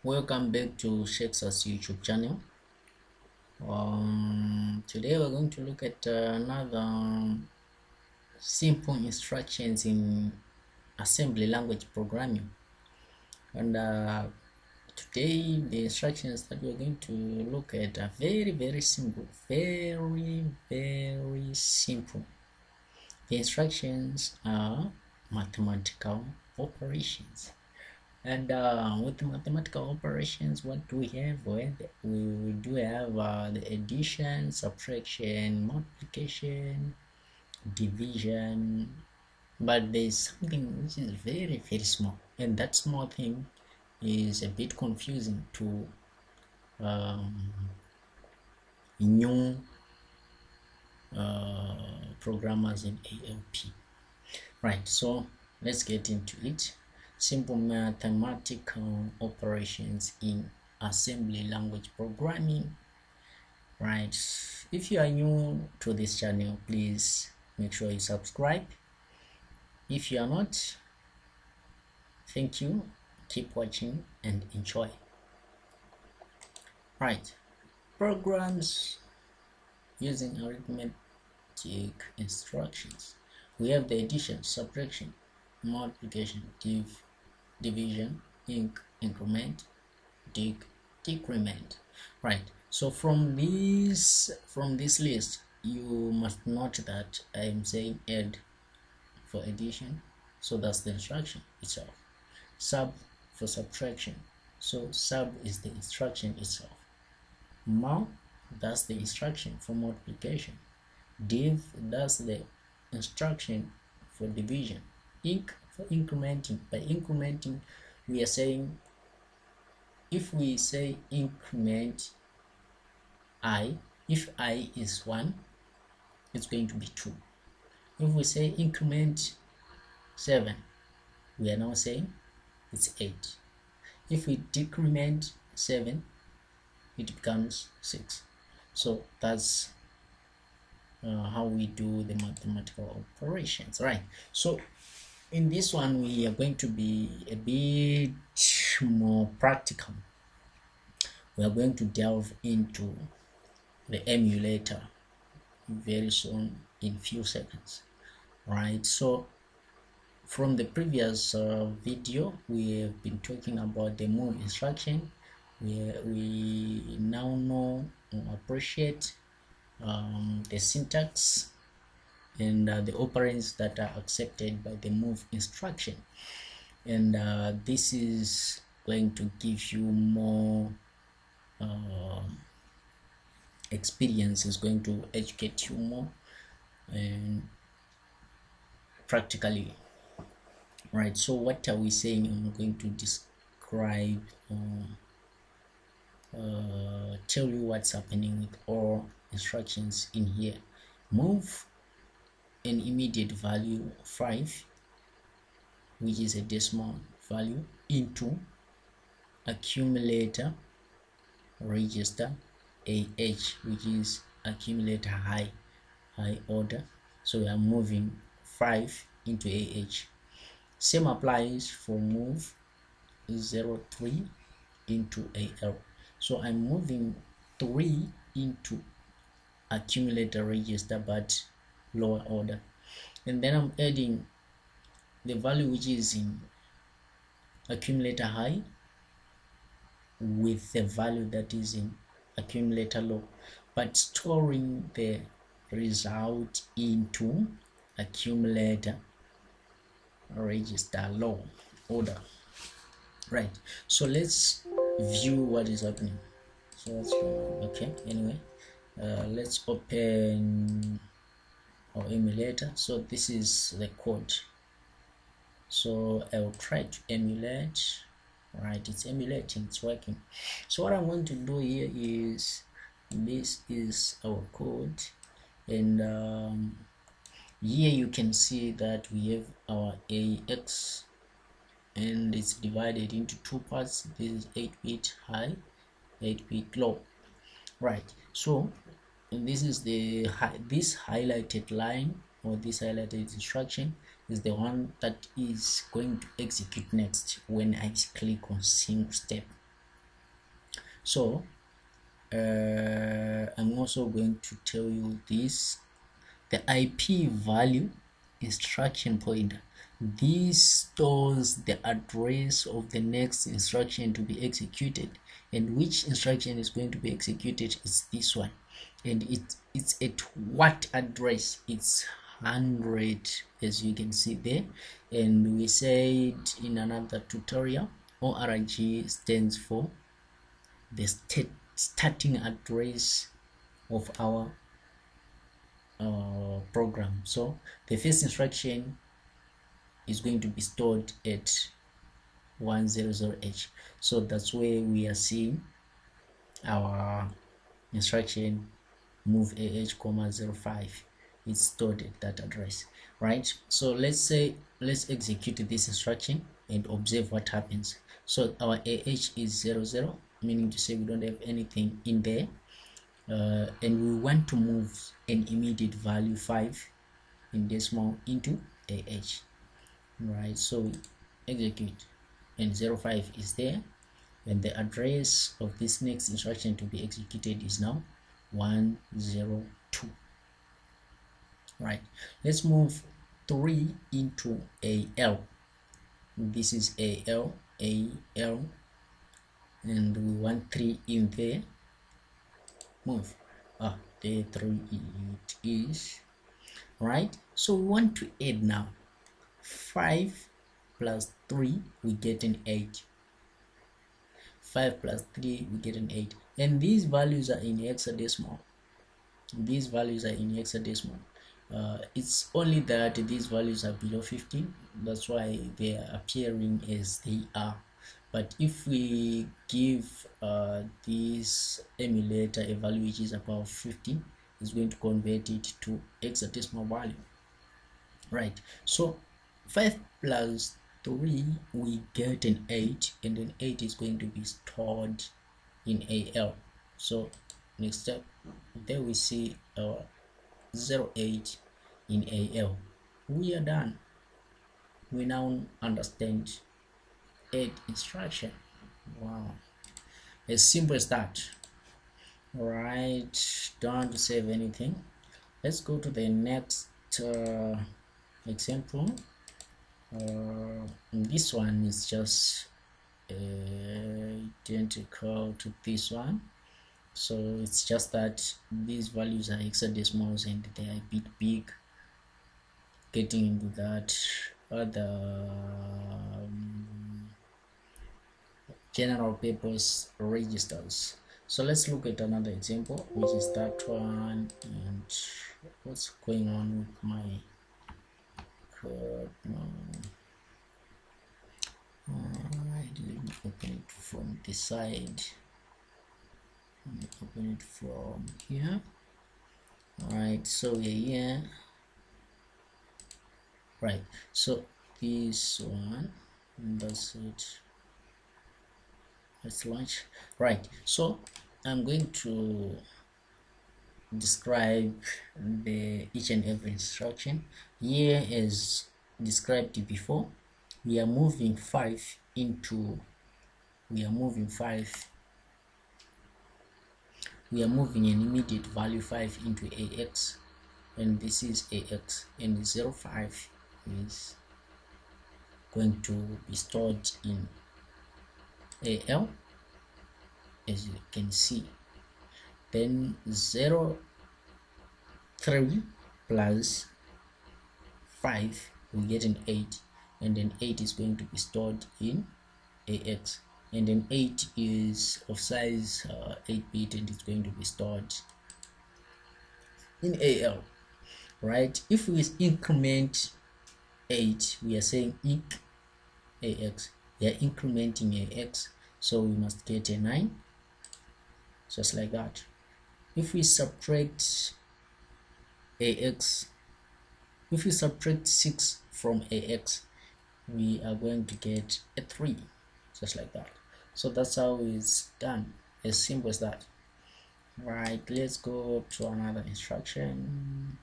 Welcome back to Shex's YouTube channel. Today we're going to look at another simple instructions in assembly language programming. And today the instructions that we're going to look at are very simple, very simple. The instructions are mathematical operations. And with mathematical operations, what do we have? Well, we do have the addition, subtraction, multiplication, division, but there's something which is very small, and that small thing is a bit confusing to new programmers in ALP. Right, so let's get into it. Simple mathematical operations in assembly language programming. Right, if you are new to this channel, please make sure you subscribe. If you are not, thank you, keep watching and enjoy. Right, programs using arithmetic instructions. We have the addition, subtraction, multiplication, division, increment, decrement. Right, so from this list you must note that I am saying add for addition, so that's the instruction itself. Sub for subtraction, so sub is the instruction itself. Mul, that's the instruction for multiplication. Div, that's the instruction for division. Inc for incrementing. By incrementing, we are saying, if we say increment I, if I is 1, it's going to be 2. If we say increment 7, we are now saying it's 8. If we decrement 7, it becomes 6. So that's how we do the mathematical operations, right? So in this one we are going to be a bit more practical. We are going to delve into the emulator very soon, in few seconds, right? So from the previous video, we have been talking about the move instruction. We now know and appreciate the syntax and the operands that are accepted by the move instruction, and this is going to give you more experience, is going to educate you more and practically, right? So what are we saying? I'm going to describe tell you what's happening with all instructions in here. Move an immediate value 5, which is a decimal value, into accumulator register AH, which is accumulator high order. So we are moving 5 into AH. Same applies for move 03 into AL. So I'm moving 3 into accumulator register but lower order, and then I'm adding the value which is in accumulator high with the value that is in accumulator low, but storing the result into accumulator register low order, right? So let's view what is happening. So that's okay. Anyway, let's open our emulator. So this is the code, so I'll try to emulate. Right, it's emulating, it's working. So what I'm going to do here is, this is our code, and here you can see that we have our AX, and it's divided into 2 parts. This is 8-bit high, 8-bit low, right? So this is the this highlighted line, or this highlighted instruction, is the one that is going to execute next when I click on sync step. So I'm also going to tell you this: the IP value instruction pointer, this stores the address of the next instruction to be executed, and which instruction is going to be executed is this one, and it's at what address? It's 100, as you can see there. And we said in another tutorial, ORG stands for the starting address of our program. So the first instruction is going to be stored at 100H. So that's where we are seeing our instruction move AH comma 05. It's stored at that address, right? So let's execute this instruction and observe what happens. So our AH is 00, meaning to say we don't have anything in there, and we want to move an immediate value 5 in decimal into AH, right? So we execute, and 05 is there, and the address of this next instruction to be executed is now 102, right? Let's move 3 into AL. This is AL, and we want 3 in there. Move. There 3 it is, right? So we want to add now 5 plus 3, we get an 8. 5 plus 3, we get an 8, and these values are in hexadecimal. These values are in hexadecimal. It's only that these values are below 15, that's why they are appearing as they are. But if we give this emulator a value which is above 15, it's going to convert it to hexadecimal value, right? So 5 plus 3, we get an 8, and then 8 is going to be stored in AL. So next step, there we see our 08 in AL. We are done. We now understand add instruction. Wow, as simple as that. Right, don't save anything. Let's go to the next example. This one is just identical to this one, so it's just that these values are hexadecimals and they are a bit big. Getting into that other general purpose registers. So let's look at another example, which is that one. And what's going on with my code now? Let me open it from this side. Let me open it from here. Alright, so we're here. Right, so this one, that's it. Let's launch. Right, so I'm going to describe each and every instruction here as described before. We are moving 5 into we are moving an immediate value 5 into AX, and this is AX, and 05 is going to be stored in AL, as you can see. Then 03 plus 5, we get an 8, and then 8 is going to be stored in AX, and then 8 is of size 8-bit, and it's going to be stored in AL, right? If we increment 8, we are saying inc AX. We are incrementing AX, so we must get a 9, just like that. If we subtract AX, if we subtract 6 from AX, we are going to get a 3, just like that. So that's how it's done, as simple as that. Right, let's go to another instruction.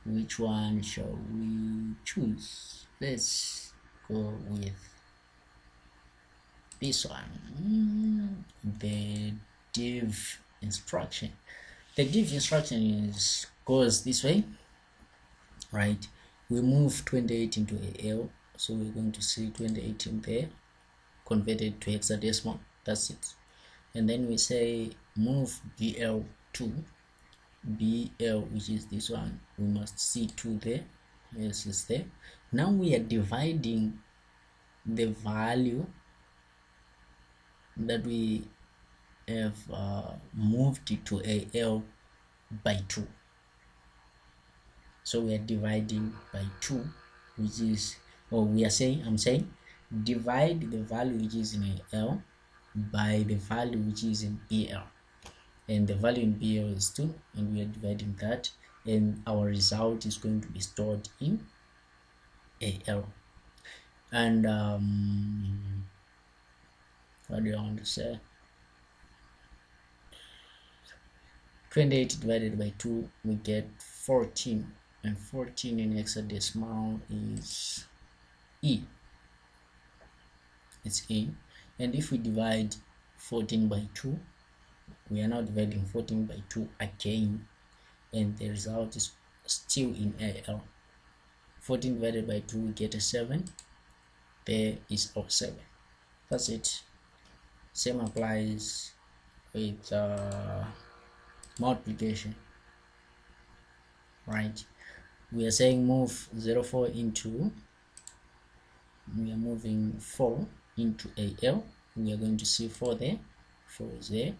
Which one shall we choose? Let's go with this one. the div instruction. The div instruction goes this way, right? We move 28 into AL, so we're going to see 28 in there converted to hexadecimal. That's it. And then we say move BL2, BL, which is this one. We must see 2 there. Yes, it's there. Now we are dividing the value that we have moved it to AL by 2. So we are dividing by 2, which is, or we are saying, I'm saying, divide the value which is in AL by the value which is in BL. And the value in BL is 2, and we are dividing that, and our result is going to be stored in AL. And what do I want to say? 28 divided by 2, we get 14, and 14 in hexadecimal is E. It's E. And if we divide 14 by 2, we are now dividing 14 by 2 again, and the result is still in AL. 14 divided by 2, we get a 7. There is our 7. That's it. Same applies with multiplication, right? We are saying move 04 into, we are moving 4 into AL. We are going to see 4 there, 4 is there.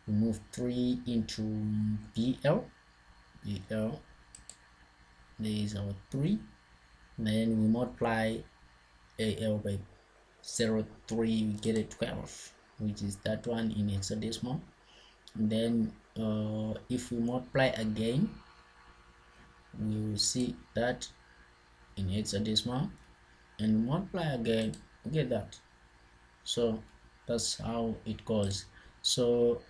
We move 3 into BL, there is our 3. Then we multiply AL by 0.3, we get a 12, which is that one in hexadecimal. And then if we multiply again, we will see that in hexadecimal, and multiply again, we get that. So that's how it goes. So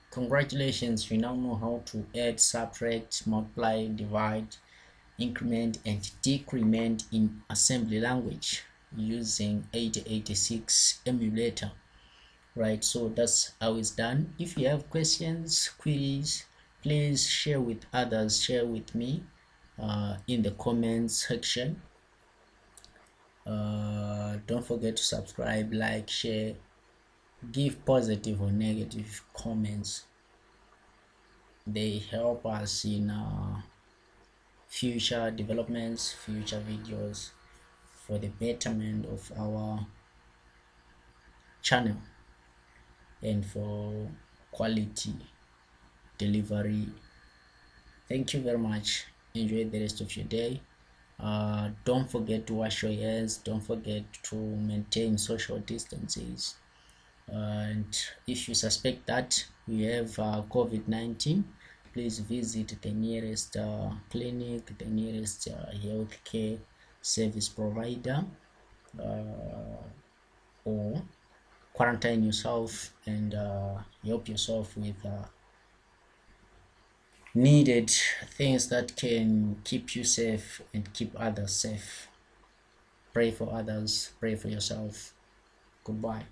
congratulations, you now know how to add, subtract, multiply, divide, increment and decrement in assembly language using x86 emulator, right? So that's how it's done. If you have questions, queries, please share with others, share with me in the comments section. Don't forget to subscribe, like, share, give positive or negative comments. They help us in future developments, future videos, for the betterment of our channel and for quality delivery. Thank you very much. Enjoy the rest of your day. Don't forget to wash your hands. Don't forget to maintain social distances. And if you suspect that you have COVID-19, please visit the nearest clinic, the nearest healthcare service provider, or quarantine yourself and help yourself with needed things that can keep you safe and keep others safe. Pray for others, pray for yourself. Goodbye.